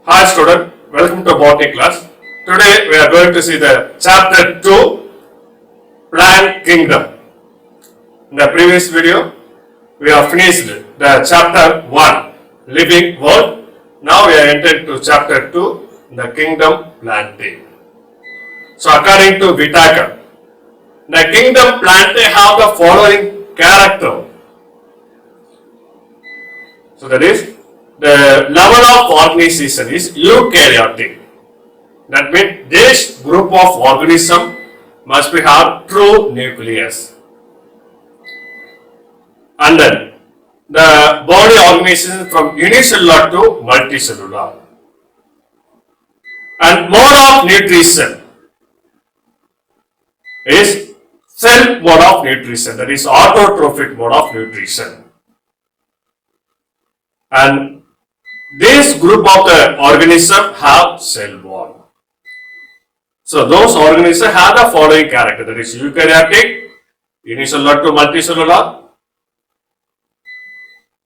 Hi student, welcome to botany class. Today we are going to see the chapter 2, Plant Kingdom. In the previous video, we have finished the chapter 1, Living World. Now we are entered to chapter 2, the Kingdom Plantae. So according to Whitaker, the Kingdom Plantae have the following character. So that is, the level of organization is eukaryotic. That means this group of organism must be have true nucleus. And then the body organization from unicellular to multicellular. And mode of nutrition is cell mode of nutrition, that is autotrophic mode of nutrition. And this group of the organism have cell wall. So those organisms have the following character, that is eukaryotic, unicellular to multicellular,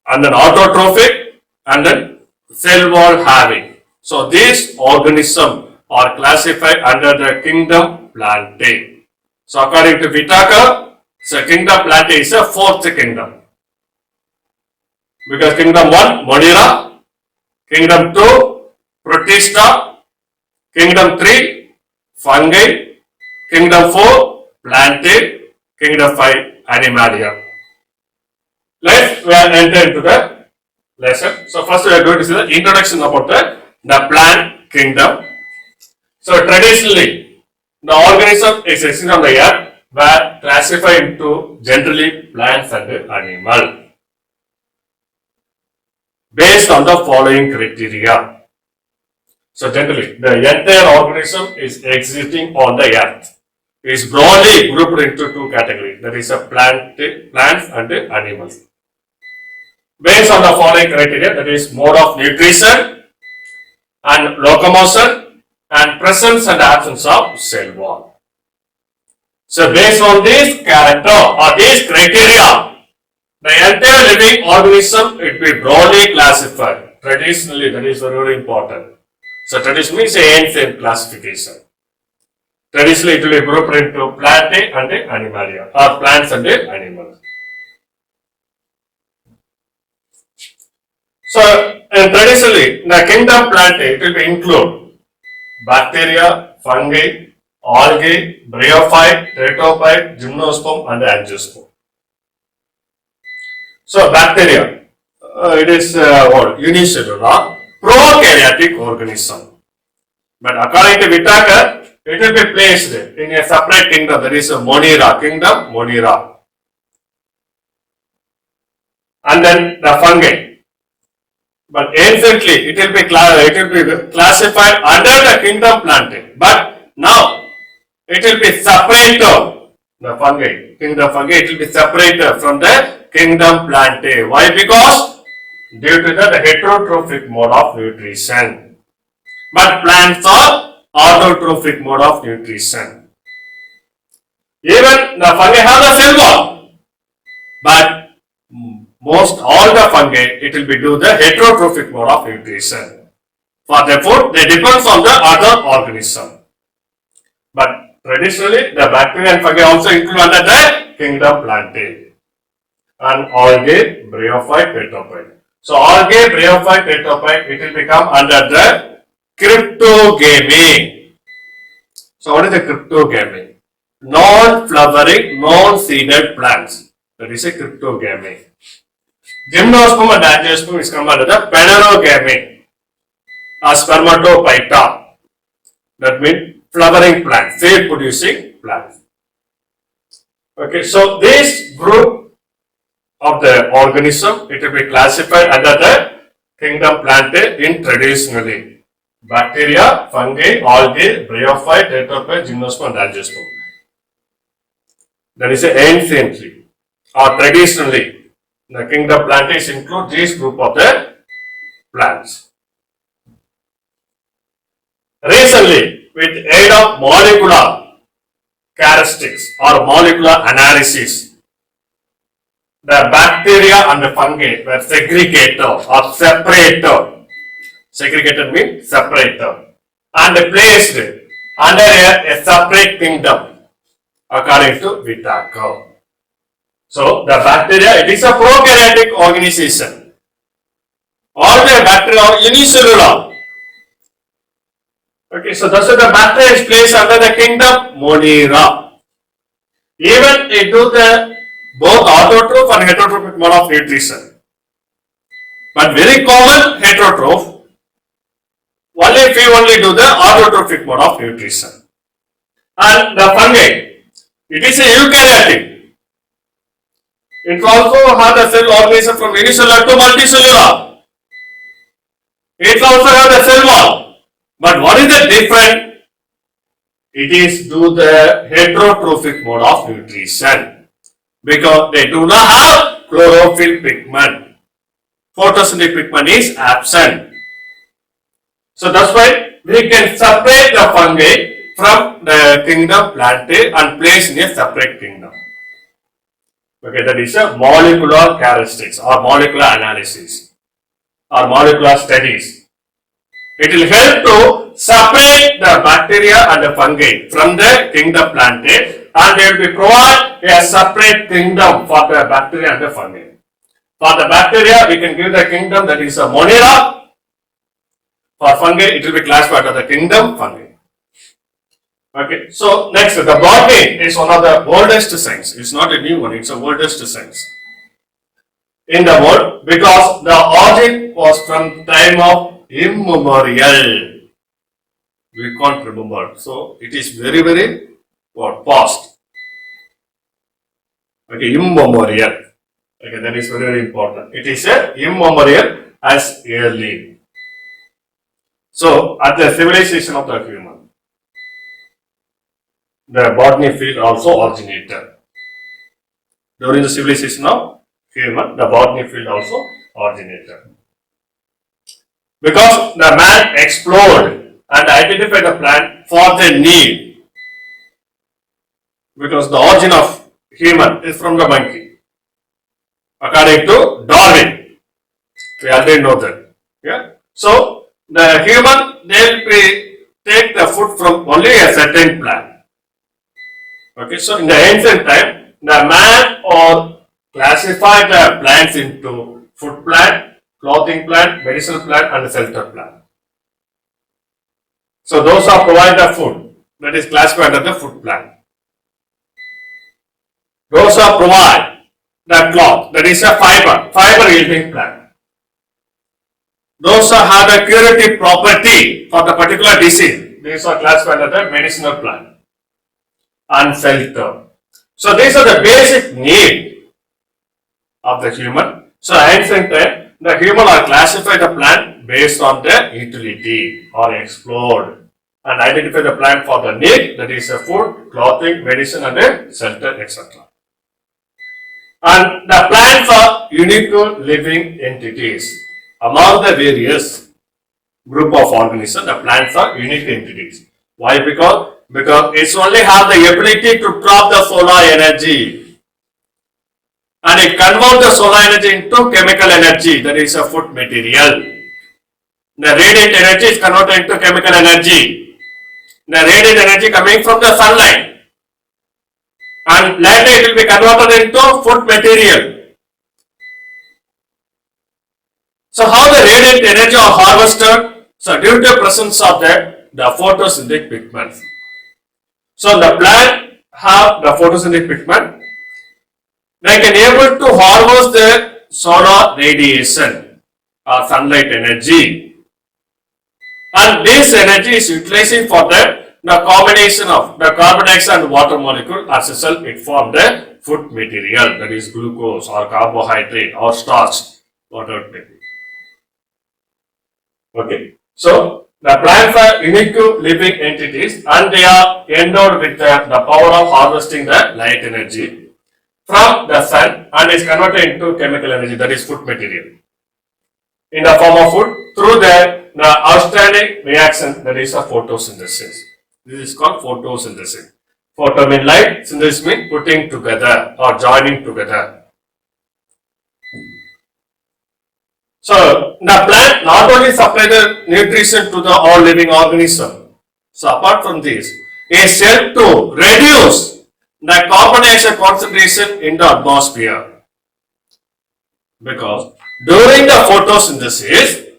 and then autotrophic, and then cell wall having. So these organisms are classified under the Kingdom Plantae. So according to Whitaker, so Kingdom Plantae is a fourth kingdom. Because Kingdom 1, Monera, Kingdom 2, Protista, Kingdom 3, Fungi, Kingdom 4, Plantae, Kingdom 5, Animalia. Let's enter into the lesson. So first we are going to see the introduction about the plant kingdom. So traditionally, the organism existing on the earth were classified into generally plants and animals based on the following criteria. So generally, the entire organism is existing on the earth. It is broadly grouped into two categories, that is a plants and animals. Based on the following criteria, that is mode of nutrition and locomotion and presence and absence of cell wall. So based on this character or these criteria, the entire living organism it will be broadly classified. Traditionally, that is very important. So traditionally is ancient classification. Traditionally, it will be grouped into Plantae and Animalia, or plants and animals. So traditionally, the Kingdom Plantae it will be include bacteria, fungi, algae, bryophyte, teratophyte, gymnosperm and angiosperm. So bacteria, it is unicellular, prokaryotic organism. But according to Whitaker, it will be placed in a separate kingdom, that is a Monera, Kingdom Monera. And then the fungi. But anciently, it will be classified under the Kingdom Plantae. But now, it will be separated, the fungi, Kingdom fungi, it will be separated from the Kingdom Plantae. Why? Because due to the heterotrophic mode of nutrition. But plants are autotrophic mode of nutrition. Even the fungi have the cell wall. But most all the fungi, it will be do the heterotrophic mode of nutrition. For the food, they depends on the other organism. But traditionally, the bacteria and fungi also include under the Kingdom Plantae. And algae, bryophyte, teratophyte. So algae, bryophyte, teratophyte, it will become under the cryptogamy. So what is the cryptogamy? Non-flowering, non-seeded plants. That is a cryptogamy. Gymnosperm and angiosperm is come under the phanerogamy. A spermatophyta. That means flowering plants, seed producing plants. Okay, so this group of the organism, it will be classified under the Kingdom Plantae in traditionally. Bacteria, fungi, algae, bryophyte, teratophyte, gymnosperm and angiosperm. That is anciently or traditionally. The Kingdom Plantae include this group of the plants. Recently, with aid of molecular characteristics or molecular analysis, the bacteria and the fungi were segregated or separated Segregated means separate them. And placed under a separate kingdom according to Whittaker. So the bacteria, it is a prokaryotic organization. All the bacteria are unicellular. Okay, so thus the bacteria is placed under the kingdom Monera. Even it do the both autotroph and heterotrophic mode of nutrition. But very common heterotroph, only if we only do the autotrophic mode of nutrition. And the fungi, it is a eukaryotic. It also has a cell organism from unicellular to multicellular. It also has a cell wall. But what is the difference? It is due the heterotrophic mode of nutrition. Because they do not have chlorophyll pigment. Photosynthetic pigment is absent. So that's why we can separate the fungi from the kingdom Plantae and place in a separate kingdom. Okay, that is a molecular characteristics or molecular analysis or molecular studies. It will help to separate the bacteria and the fungi from the kingdom Plantae, and they will be provide a separate kingdom for the bacteria and the fungi. For the bacteria, we can give the kingdom that is a Monera. For fungi, it will be classified as the kingdom fungi. Okay, so next, the botany is one of the oldest science. It's not a new one, it's the oldest science in the world because the origin was from time of immemorial. We can't remember. So it is very, very past. Okay, immemorial. Okay, that is very, very important. It is a immemorial as early. So at the civilization of the human, the botany field also originated. During the civilization of human, the botany field also originated. Because the man explored and identified the plant for the need. Because the origin of human is from the monkey. According to Darwin. We already know that. Yeah. So the human, they will take the food from only a certain plant. Okay, so in the ancient time, the man or classified the plants into food plant, clothing plant, medicinal plant, and shelter plant. So those are provide the food that is classified as the food plant. Those are provide the cloth that is a fiber yielding plant. Those are have a curative property for the particular disease. These are classified as the medicinal plant and shelter. So these are the basic need of the human. So ancient time, the human are classified the plant based on their utility or explored and identify the plant for the need, that is a food, clothing, medicine and a shelter, etc. And the plants are unique living entities. Among the various group of organisms, the plants are unique entities. Why? Because it only have the ability to trap the solar energy and it converts the solar energy into chemical energy, that is a food material. The radiant energy is converted into chemical energy. The radiant energy coming from the sunlight and later it will be converted into food material. So how the radiant energy are harvested? So due to the presence of the photosynthetic pigments. So the plant have the photosynthetic pigment. They can able to harvest the solar radiation or sunlight energy. And this energy is utilizing for the combination of the carbon dioxide and water molecule as a result it form the food material, that is glucose or carbohydrate or starch, whatever it may be. Okay, so the plants are unique living entities and they are endowed with the power of harvesting the light energy from the sun and is converted into chemical energy, that is food material, in the form of food through the outstanding reaction, that is a photosynthesis. This is called photosynthesis. Photo means light, synthesis means putting together or joining together. So the plant not only supply the nutrition to the all living organism. So apart from this, it help to reduce the carbon dioxide concentration in the atmosphere. Because during the photosynthesis,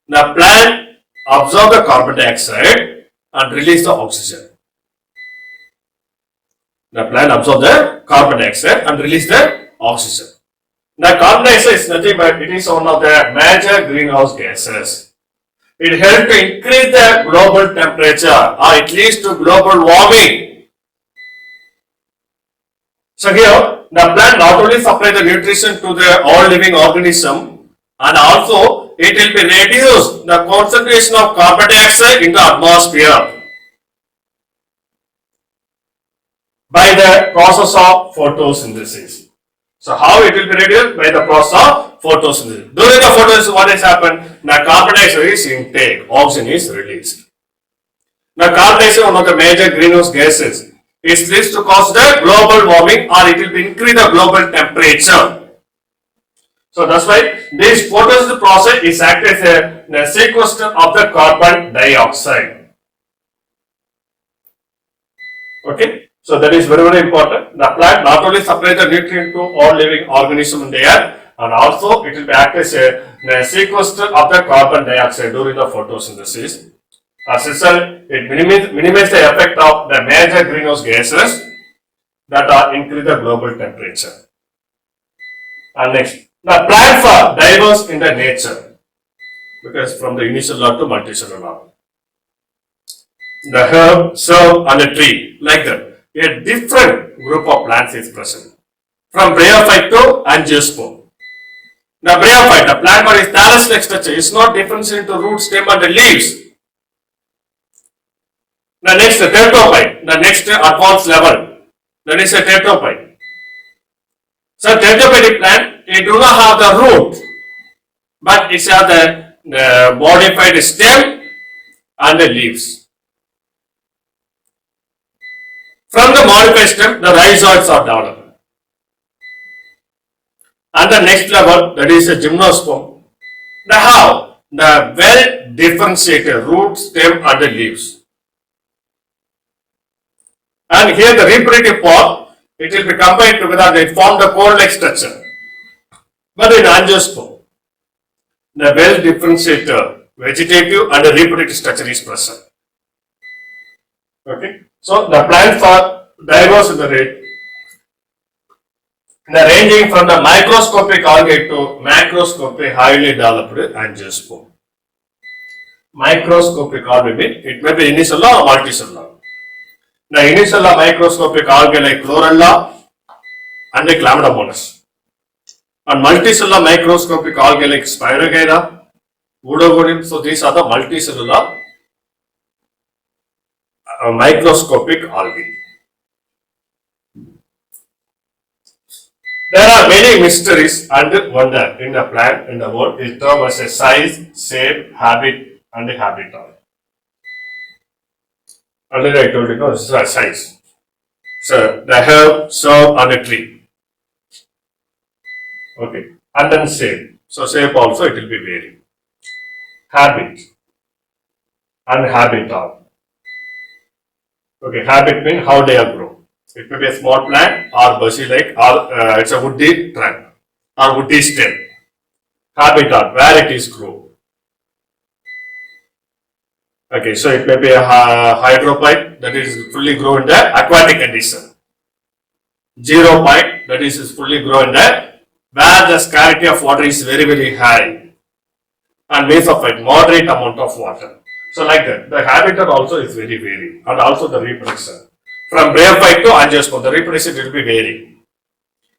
the plant absorb the carbon dioxide and release the oxygen. The plant absorb the carbon dioxide and release the oxygen. The carbon dioxide is nothing but it is one of the major greenhouse gases. It helps to increase the global temperature or it leads to global warming. So here, the plant not only supply the nutrition to the all living organism and also it will be reduce the concentration of carbon dioxide in the atmosphere by the process of photosynthesis. So how it will be reduced? By the process of photosynthesis. During the photosynthesis, what has happened? The carbon dioxide is intake, oxygen is released. The carbon dioxide is one of the major greenhouse gases. It leads to cause the global warming or it will increase the global temperature. So that's why this photosynthesis process is act as a sequester of the carbon dioxide. Okay. So that is very, very important. The plant not only supplies the nutrient to all living organisms in the air and also it will act as a sequester of the carbon dioxide during the photosynthesis. As a result, it minimizes the effect of the major greenhouse gases that are increase the global temperature. And next, the plants are diverse in the nature because from the unicellular to multicellular law. The herb, shrub and the tree like that. A different group of plants is present. From bryophyte to angiosperm. The bryophyte, the plant body is thallus-like structure, is not differentiated into root, stem and the leaves. The next teratophyte, the next advanced level, that is a teratophyte. So teratophytic plant, it do not have the root, but it has the modified stem and the leaves. From the modified stem, the rhizoids are developed. And the next level, that is a gymnosperm. They have the well differentiated root, stem and the leaves. And here the reproductive part, it will be combined together, they form the cone-like structure. But in angiosperm, the well differentiated vegetative and the reproductive structure is present. Okay. So the plants are diverse in the ranging from the microscopic algae to macroscopic highly developed angiosperm. Microscopic algae means it may be unicellular or multicellular. The unicellular microscopic algae like chlorella and the chlamydomonas. And multicellular microscopic algae like Spirogyra, Odogodum. So these are the multicellular microscopic algae. There are many mysteries and wonder in the plant in the world. It termed as a size, shape, habit, and habitat. Already I told you, no, this is a size. So the herb, shrub, and a tree. Okay, and then shape. So shape also it will be varying. Habit and habitat. Okay, habit means how they are grown. It may be a small plant or bushy-like or it's a woody trunk or woody stem. Habitat, where it is grown. Okay, so it may be a hydrophyte that is fully grown in the aquatic condition. Xerophyte that is fully grown in the where the scarcity of water is very, very high. And mesophyte, moderate amount of water. So like that, the habitat also is very varied and also the reproduction. From bryophyte to angiosperm, the reproduction will be varying.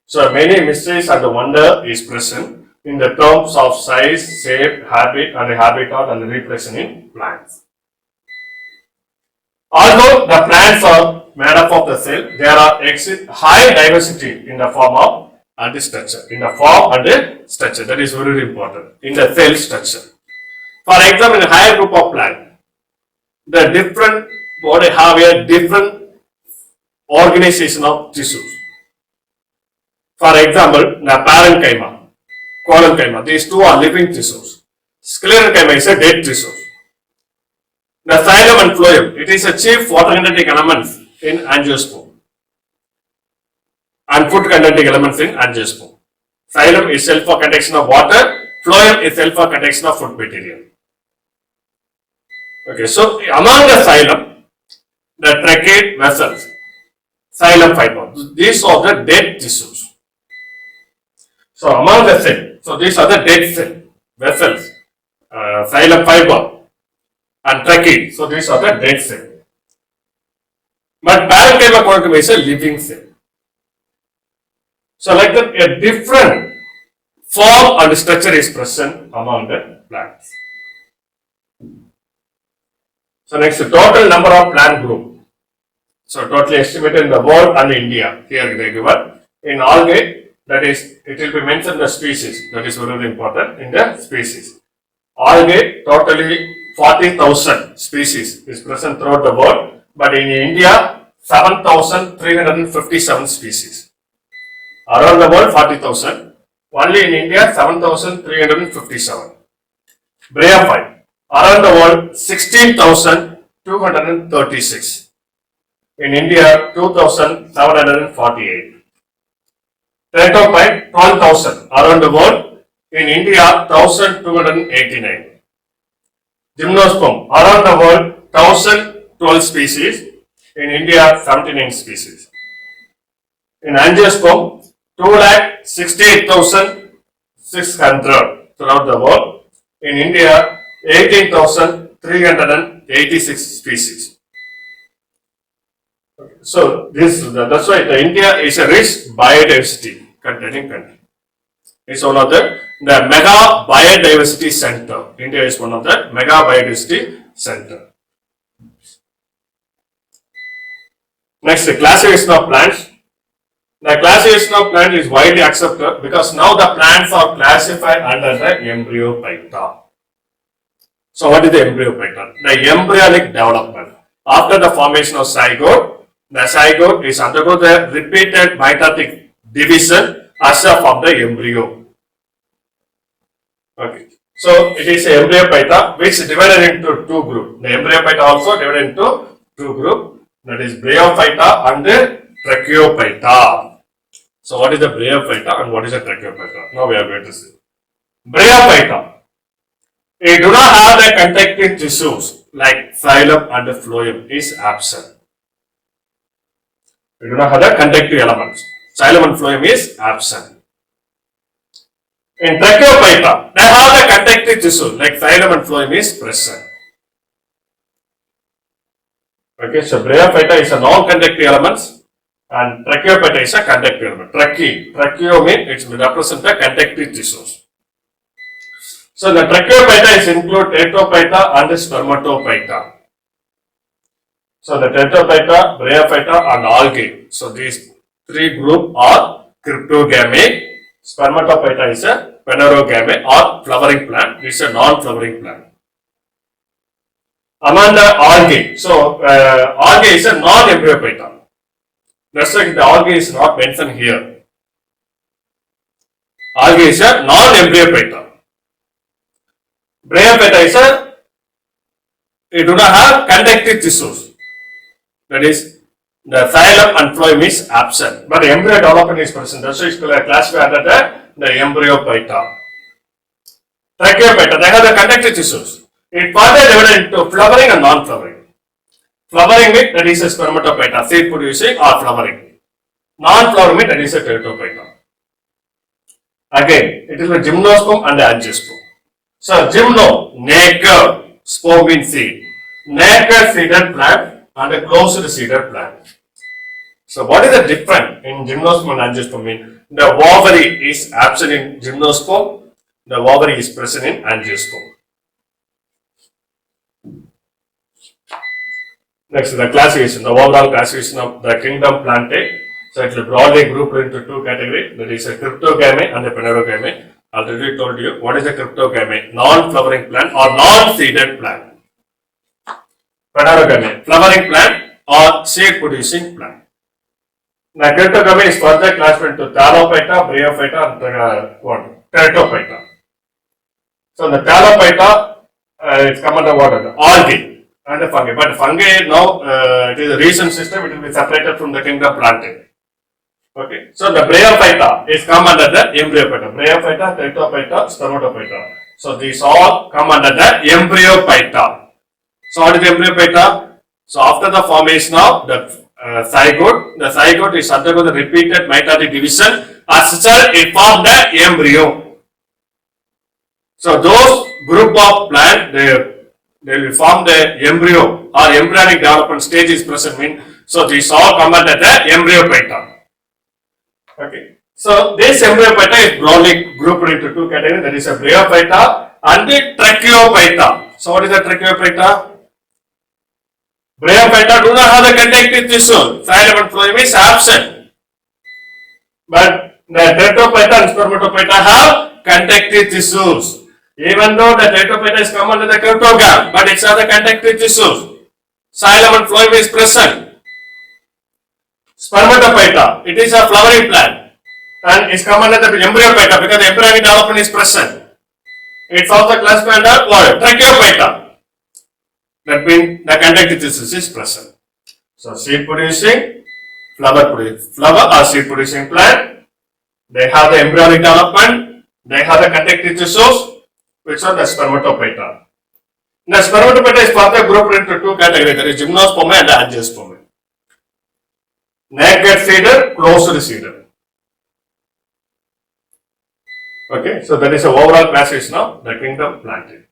So many mysteries and wonder is present in the terms of size, shape, habit and habitat and the reproduction in plants. Although the plants are made up of the cell, there are high diversity in the form of and the structure. In the form and the structure, that is very, very important. In the cell structure. For example, in a higher group of plant, the different body have a different organization of tissues. For example, the parenchyma. collenchyma. These two are living tissues. Sclerenchyma is a dead tissue. The xylem and phloem, it is a chief water containing elements in angiosperm and food containing elements in angiosperm. Xylem is self for conduction of water, phloem is self for conduction of food material. Okay, so among the xylem, the tracheic vessels, xylem fiber, these are the dead tissues. So among the cell, so these are the dead cell vessels, xylem fiber and trachea, so these are the dead cell. But parenchyma collenchyma is a living cell. So like that, a different form and structure is present among the plants. So next, the total number of plant group. So totally estimated in the world and India. Here they given. In algae, that is, it will be mentioned the species. That is very important in the species. Algae, totally 40,000 species is present throughout the world. But in India, 7,357 species. Around the world, 40,000. Only in India, 7,357. Bryophyte. Around the world, 16,236. In India, 2,748. Teratophyte, 12,000. Around the world, in India, 1,289. Gymnosperm, around the world, 1,012 species. In India, 79 species. In angiosperm, 2,68,600 throughout the world. In India, 18,386 species. So that's why the India is a rich biodiversity containing country. It's one of the mega biodiversity center. India is one of the mega biodiversity center. Next, the classification of plants. The classification of plant is widely accepted because now the plants are classified under the Embryophyta. So what is the Embryophyta? The embryonic development. After the formation of zygote, the zygote is undergo the repeated mitotic division as a form the embryo. Okay. So it is a Embryophyta which is divided into two groups. The Embryophyta also divided into two groups. That is Bryophyta and the Tracheophyta. So what is the Bryophyta and what is the Tracheophyta? Now we are going to see. Bryophyta. It do not have the contacting tissues like xylem and the phloem is absent. We do not have the conductive elements. Xylem and phloem is absent. In Tracheophyta, they have the conductive tissue like xylem and phloem is present. Okay, so Bryophyta is a non-conductive elements and Tracheophyta is a conductive element. Tracheo means it represents the conductive tissues. So the Tracheophyta is include Teratophyta and Spermatophyta. So the Teratophyta, Bryophyta and algae. So these three groups are cryptogamy. Spermatophyta is a phanerogamy or flowering plant. This is a non-flowering plant. Among the algae, so algae is a non-embryophyta. That's why the algae is not mentioned here. Algae is a non-embryophyta. Bryophyta is it do not have conductive tissues. That is, the xylem and phloem is absent, but embryo development is present. That's why it is classified under the Embryophyta. Tracheophyta, they have the conductive tissues. It further divided into flowering and non-flowering. Flowering means that is a Spermatophyta, seed producing or flowering. Non-flowering means that is a Teratophyta. Again, it is a gymnosperm and the angiosperm. So, gymno, naked, sperm means seed. Naked seeded plant and a closed seeded plant. So, what is the difference in gymnosperm and angiosperm mean? The ovary is absent in gymnosperm, the ovary is present in angiosperm. Next, the classification, the overall classification of the kingdom Plantae. So, it is broadly grouped into two categories, that is a cryptogamy and a phanerogamy. Already told you what is a cryptogamy, non-flowering plant or non-seeded plant. Phanerogamy, flowering plant or seed producing plant. Now, cryptogamy is further classified into Thallophyta, Bryophyta and Teratophyta. So the Talophyta is come under what? Algae and the fungi. But fungi now it is a recent system. It will be separated from the kingdom Plantae. Okay. So the Bryophyta is come under the Embryophyta. Bryophyta, Teratophyta, Spermatophyta. So these all come under the Embryophyta. So what is Embryophyta? So after the formation of the zygote is undergo the repeated mitotic division. As such, it formed the embryo. So those group of plant they will form the embryo or embryonic development stage is present. So these all come under the Embryophyta. Okay. So this Embryophyta is broadly grouped into two categories. That is a Bryophyta and the Tracheophyta. So what is the Tracheophyta? Bryophyta do not have the conductive tissue. Xylem and phloem is absent. But the Teratophyta and Spermatophyta have conductive tissues. Even though the Teratophyta is come under the cryptogam, but it has the conductive tissues. Xylem and phloem is present. Spermatophyta, it is a flowering plant and is come under the Embryophyta because the embryonic development is present. It's also classified under what? Tracheophyta. That means the conductive tissues is present. So seed producing, flower or seed producing plant, they have the embryonic development, they have the conductive tissues, which are the Spermatophyta. The Spermatophyta is further grouped into two categories, that is Gymnosperm and Angiosperm. Naked seeder, closed seeder. Okay, so that is the overall classification of the kingdom Plantae.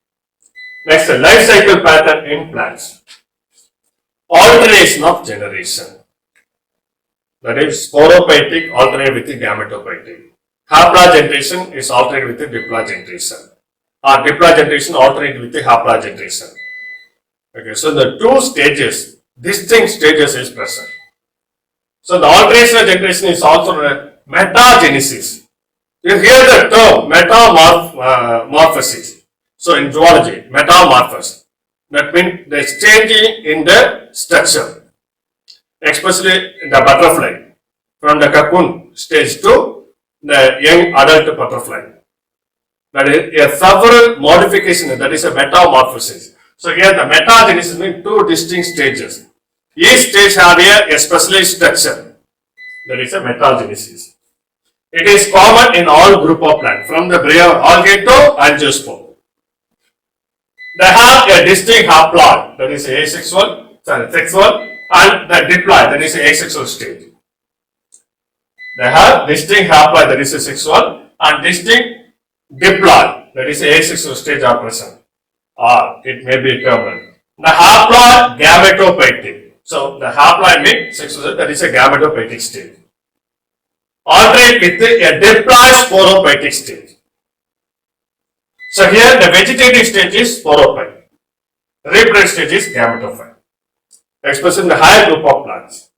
Next, life cycle pattern in plants. Alternation of generation. That is sporophytic alternate with the gametophytic. Haploid generation is alternate with the diploid generation. Or diploid generation alternate with the haploid generation. Okay, so the two stages, distinct stages is present. So the alternation of generation is also metagenesis. You hear the term metamorphosis. So in zoology, metamorphosis. That means the changing in the structure, especially the butterfly, from the cocoon stage to the young adult butterfly. That is a several modification, that is a metamorphosis. So here the metagenesis means two distinct stages. Each stage have a specialized structure. That is a metagenesis. It is common in all group of plants, from the algae to Angiosperm. They have a distinct haploid, that is asexual, sexual, and the diploid, that is asexual stage. They have distinct haploid, that is a sexual, and distinct diploid, that is asexual stage are present, or it may be terminal. The haploid gametophytic. So the haploid means sexual, that is a gametophytic stage. Alternate with a diploid sporophytic stage. So here the vegetative stage is sporophyte, reproductive stage is gametophyte, expressed in the higher group of plants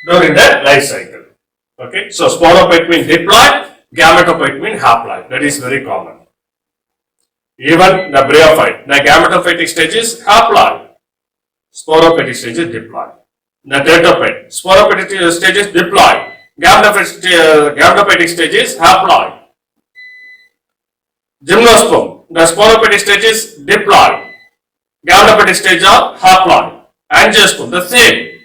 during the life cycle. Okay, so sporophyte means diploid, gametophyte means haploid. That is very common. Even the bryophyte, the gametophytic stage is haploid, sporophytic stage is diploid. The teratophyte, sporophytic stage is diploid, gametophytic stage is haploid. Gymnosperm, the sporophytic stage is diploid, gametophytic stage are haploid. Angiosperm, the same.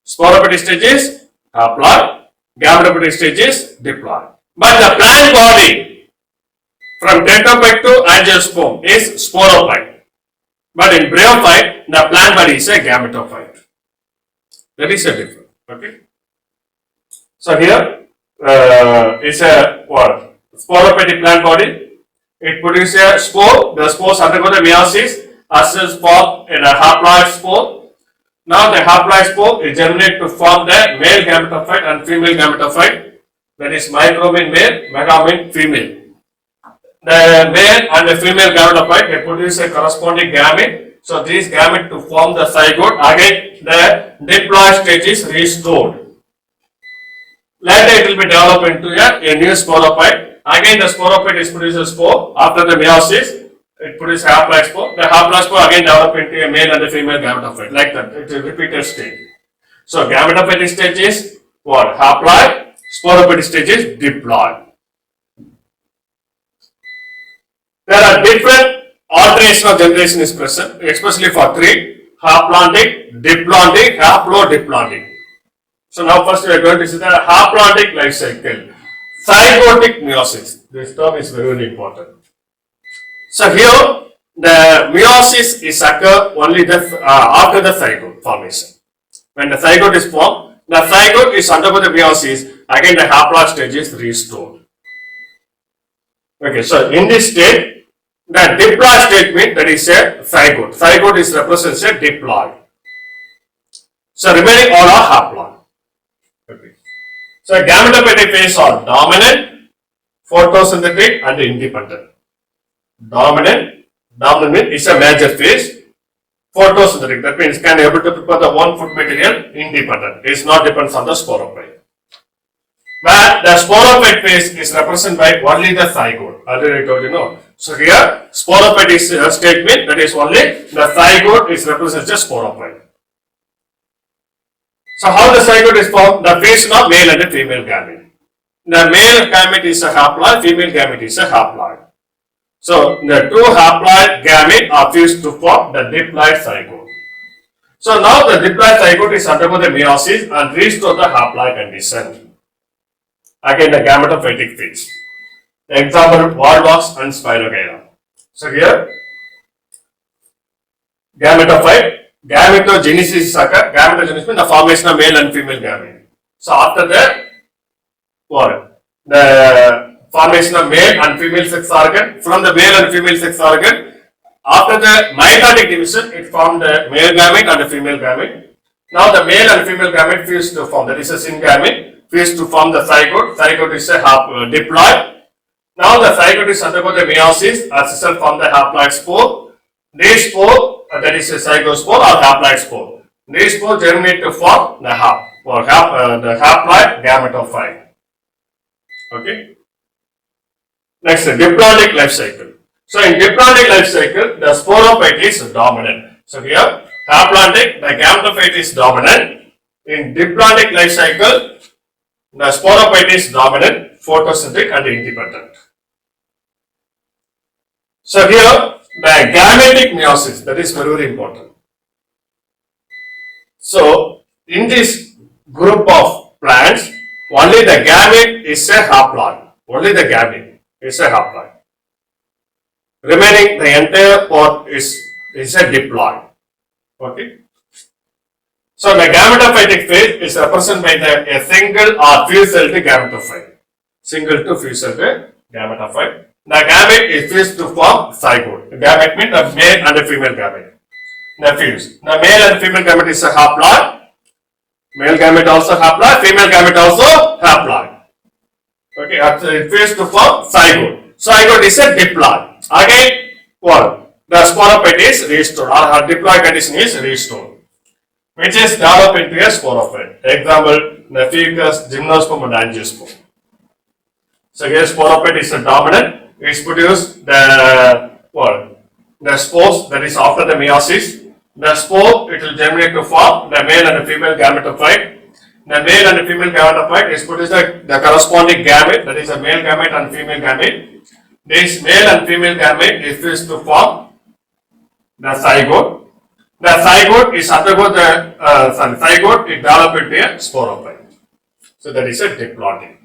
Sporophytic stage is haploid, gametophytic stage is diploid. But the plant body from teratophyte to angiosperm is sporophyte. But in bryophyte, the plant body is a gametophyte. That is a difference. Okay. So here is a what? Sporophytic plant body. It produces a spore. The spores undergo the meiosis as is formed in a haploid spore. Now the haploid spore is germinated to form the male gametophyte and female gametophyte. That is micro mean male, mega mean female. The male and the female gametophyte they produce a corresponding gamete. So these gamete to form the zygote. Again the diploid stage is restored. Later it will be developed into a new sporophyte. Again the sporophyte is produces a spore. After the meiosis, it produces haploid spore. The haploid spore again develop into a male and a female gametophyte. Like that, it is a repeated stage. So gametophytic stage is what? Haploid. Sporophytic stage is diploid. There are different alternation of generation is present, especially for tree, haplontic, diplontic, haplodiploidic. So now first we are going to see the haplontic life cycle. Zygotic meiosis. This term is very, very important. So here the meiosis is occur only after the zygote formation. When the zygote is formed, the zygote is undergo the meiosis, again the haploid stage is restored. Okay, so in this state, the diploid state means that is a zygote. Zygote is represents a diploid. So remaining all are haploid. Okay. So gametophytic phase are dominant, photosynthetic and independent. Dominant means is a major phase. Photosynthetic, that means can able to prepare the one food material independent. It is not depends on the sporophyte. Where the sporophyte phase is represented by only the zygote. Already I told you no. So here sporophyte is a statement that is only the zygote is represented as sporophyte. So how the zygote is formed? The phase of male and female gamete. The male gamete is a haploid, female gamete is a haploid. So the two haploid gamete are fused to form the diploid zygote. So now the diploid zygote is undergo the meiosis and restore the haploid condition. Again the gametophytic phase. Example Volvox and Spirogyra. So here gametophyte, gametogenesis occur. Gametogenesis means the formation of male and female gamete. So after that, what? The formation of male and female sex organ. From the male and female sex organ, after the mitotic division, it formed the male gamete and the female gamete. Now the male and female gamete fused to form, that is a syngamete, fused to form the zygote. Zygote is a diploid. Now the zygote is undergo the meiosis as result from the haploid spore. These spore, that is a zygospore or haploid spore. These spore germinate to form the the haploid gametophyte. Okay. Next, diploidic life cycle. So in diploidic life cycle, the sporophyte is dominant. So here, haplontic, the gametophyte is dominant. In diploidic life cycle, the sporophyte is dominant, photosynthetic and independent. So here, the gametic meiosis, that is very, very important. So in this group of plants, only the gamete is a haploid. Only the gamete is a haploid. Remaining the entire part is a diploid. Okay. So the gametophytic phase is represented by a single or few celled gametophyte. Single to few celled gametophyte. The gamete is fused to form zygote. The gamete means the male and the female gamete. The fuse. The male and female gamete is a haploid. Male gamete also haploid. Female gamete also haploid. Okay, it fused to form zygote. Zygote is a diploid. Again, what? The sporophyte is restored or her diploid condition is restored, which is developed into a sporophyte. Example, the ficus, gymnosperm and angiosperm. So here sporophyte is a dominant. It produces the spores, that is after the meiosis. The spore, it will germinate to form the male and the female gametophyte. The male and the female gametophyte is produced the corresponding gamete, that is a male gamete and female gamete. This male and female gamete is fused to form the zygote. The zygote is undergo the zygote it develop into a sporophyte. So that is a diploidic.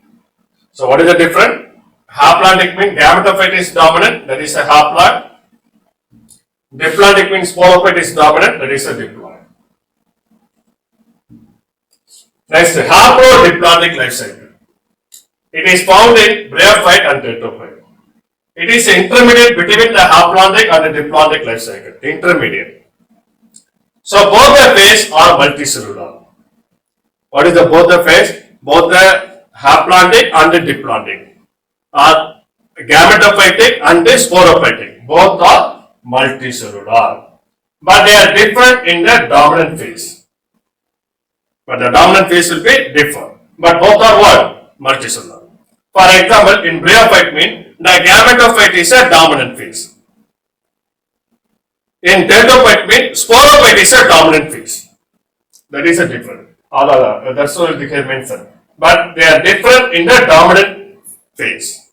So what is the difference? Haplontic means gametophyte is dominant, that is a haploid. Diploidic means sporophyte is dominant, that is a diploid. Next, haplodiploidic life cycle. It is found in bryophyte and tetraphyte. It is intermediate between the haplontic and the diploidic life cycle. Intermediate. So both the phase are multicellular. What is the both the phase? Both the haplontic and the diploidic are gametophytic and the sporophytic. Both are multicellular. But they are different in the dominant phase. But the dominant phase will be different. But both are what? Multicellular. For example, in bryophyte mean the gametophyte is a dominant phase. In tetraphyte mean sporophyte is a dominant phase. That is a different. That's what they can mention. But they are different in the dominant phase.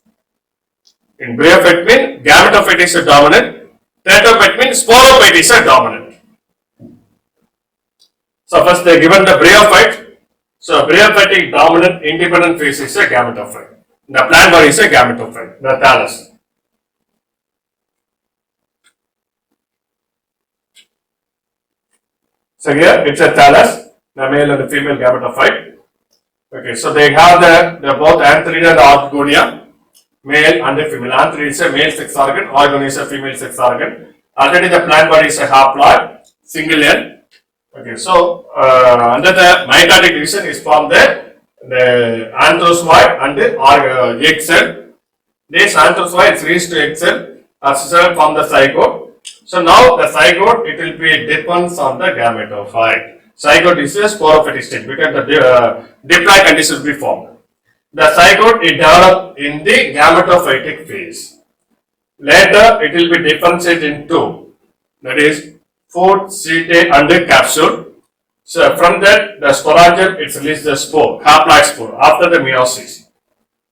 In bryophyte means gametophyte is a dominant, teratophyte means sporophyte is a dominant. So first they given the bryophyte. So bryophytic dominant independent phase is a gametophyte. The plant body is a gametophyte, the thallus. So here it's a thallus, the male and the female gametophyte. Okay, so they have the both antheridia and orgonia, male and the female. Antheridia is a male sex organ, orgonia is a female sex organ. Already the plant body is a haploid, single end. Okay, so under the mitotic division is from the anthozoid and the egg cell. This anthozoid is reached to egg cell as from the zygote. So now the zygote it will be depends on the gametophyte. Zygote is a sporophytic stage because the diploid condition will be formed. The zygote is developed in the gametophytic phase. Later it will be differentiated into, that is, food, setae and the capsule. So from that the sporangium it releases the spore, haploid spore after the meiosis.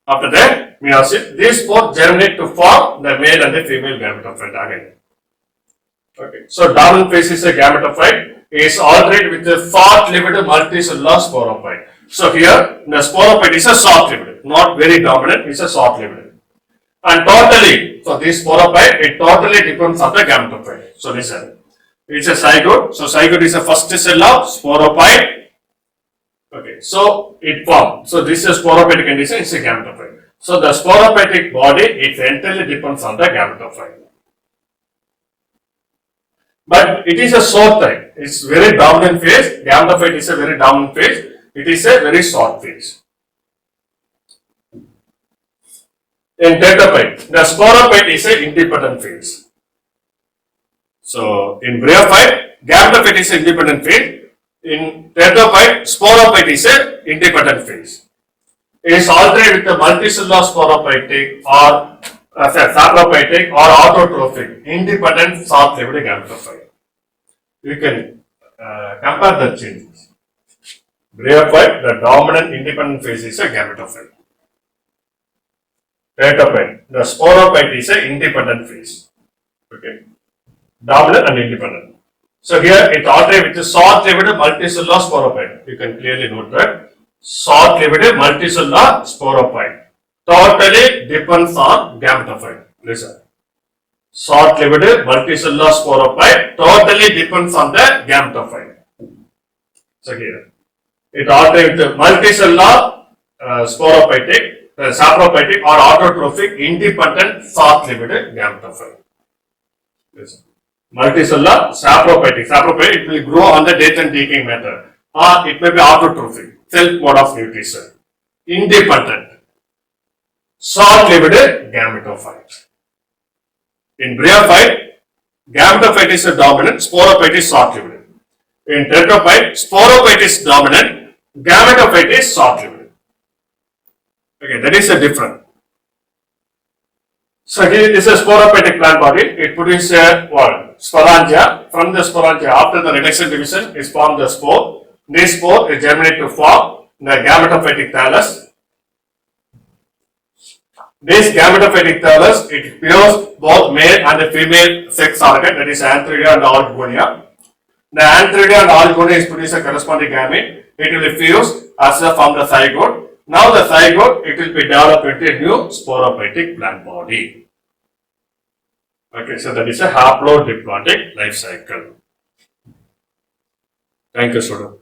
After the meiosis, these spores germinate to form the male and the female gametophyte again. Okay. So dominant phase is a gametophyte. Is altered with a short-lived multicellular sporophyte. So here the sporophyte is a short-lived, not very dominant, it's a short-lived. And totally, so this sporophyte, it totally depends on the gametophyte. So listen, it's a zygote. So zygote is a first cell of sporophyte. Okay, so it forms. So this is sporophytic condition, it's a gametophyte. So the sporophytic body, it entirely depends on the gametophyte. But it is a short time. It's very dominant phase. Gametophyte is a very dominant phase. It is a very short phase. In teratophyte, the sporophyte is an independent phase. So in bryophyte, gametophyte is an independent phase. In teratophyte, sporophyte is an independent phase. It is altered with the multicellular sporophytic or saprophytic or autotrophic, independent short-lived gametophyte. You can compare the changes. Bryophyte, the dominant independent phase is a gametophyte. Teratophyte, the sporophyte is a independent phase. Okay, dominant and independent. So here it altered with the short-lived multicellular sporophyte. You can clearly note that short-lived multicellular sporophyte. Totally depends on gametophyte. Listen. Short-lived multicellular sporophyte totally depends on the gametophyte. So here, it alternates with multicellular sporophytic, saprophytic or autotrophic independent short-lived gametophyte. Listen. Multicellular saprophytic. Saprophytic it will grow on the death and decaying method, or it may be autotrophic, self mode of nutrition. Independent. Short-lived gametophyte. In bryophyte, gametophyte is a dominant, sporophyte is short-lived. In teratophyte, sporophyte is dominant, gametophyte is short-lived. Okay, that is a difference. So here is a sporophytic plant body. It produces a sporangia. From the sporangia, after the reduction division, is formed the spore. This spore is germinated to form the gametophytic thallus. This gametophytic thallus, it pures both male and the female sex organ, that is antheridia and orgonia. The antheridia and orgonia is produce a corresponding gamete. It will be fused as from the zygote. Now the zygote, it will be developed into a new sporophytic plant body. Okay, so that is a haplodiploidic life cycle. Thank you, student.